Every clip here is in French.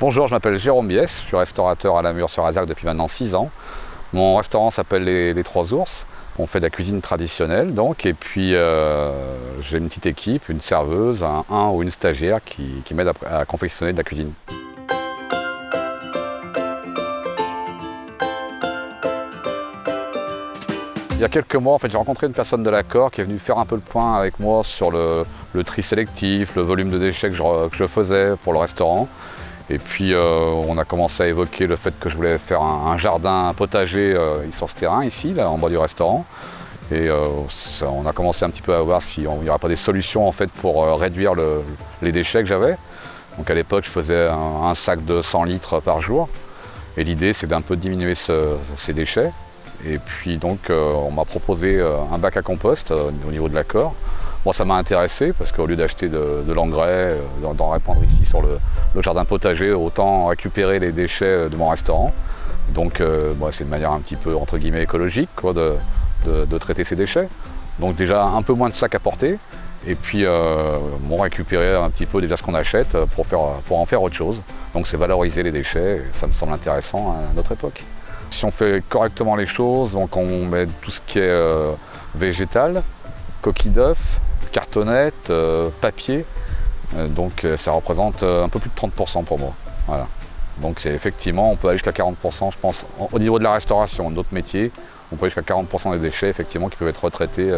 Bonjour, je m'appelle Jérôme Biès, je suis restaurateur à la Mûre-sur-Azac depuis maintenant 6 ans. Mon restaurant s'appelle les Trois Ours. On fait de la cuisine traditionnelle donc, et puis j'ai une petite équipe, une serveuse, un ou une stagiaire qui m'aide à confectionner de la cuisine. Il y a quelques mois, en fait, j'ai rencontré une personne de l'accord qui est venue faire un peu le point avec moi sur le tri sélectif, le volume de déchets que je faisais pour le restaurant. Et puis on a commencé à évoquer le fait que je voulais faire un jardin, un potager sur ce terrain ici, là, en bas du restaurant. Et on a commencé un petit peu à voir s'il n'y aurait pas des solutions en fait, pour réduire les déchets que j'avais. Donc à l'époque, je faisais un sac de 100 litres par jour. Et l'idée, c'est d'un peu diminuer ces déchets. Et puis donc on m'a proposé un bac à compost au niveau de l'accord. Moi ça m'a intéressé parce qu'au lieu d'acheter de l'engrais, d'en répandre ici sur le jardin potager, autant récupérer les déchets de mon restaurant. Donc c'est une manière un petit peu entre guillemets écologique quoi, de traiter ces déchets. Donc déjà un peu moins de sacs à porter et puis récupérer un petit peu déjà ce qu'on achète pour en faire autre chose. Donc c'est valoriser les déchets et ça me semble intéressant à notre époque. Si on fait correctement les choses, donc on met tout ce qui est végétal, coquilles d'œufs, cartonnettes, papier, donc ça représente un peu plus de 30% pour moi. Voilà. Donc effectivement, on peut aller jusqu'à 40%, je pense, au niveau de la restauration, d'autres métiers, on peut aller jusqu'à 40% des déchets effectivement qui peuvent être retraités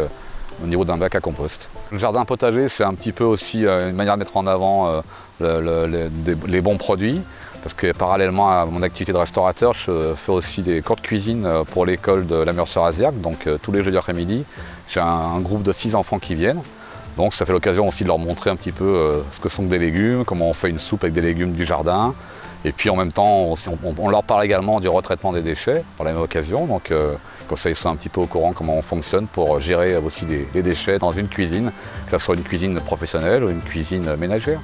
au niveau d'un bac à compost. Le jardin potager, c'est un petit peu aussi une manière de mettre en avant les bons produits. Parce que parallèlement à mon activité de restaurateur, je fais aussi des cours de cuisine pour l'école de la Mûre-sur-Azac. Donc tous les jeudis après-midi, j'ai un groupe de 6 enfants qui viennent. Donc ça fait l'occasion aussi de leur montrer un petit peu ce que sont des légumes, comment on fait une soupe avec des légumes du jardin. Et puis en même temps, on leur parle également du retraitement des déchets par la même occasion. Donc comme ça, ils sont un petit peu au courant comment on fonctionne pour gérer aussi les déchets dans une cuisine, que ce soit une cuisine professionnelle ou une cuisine ménagère.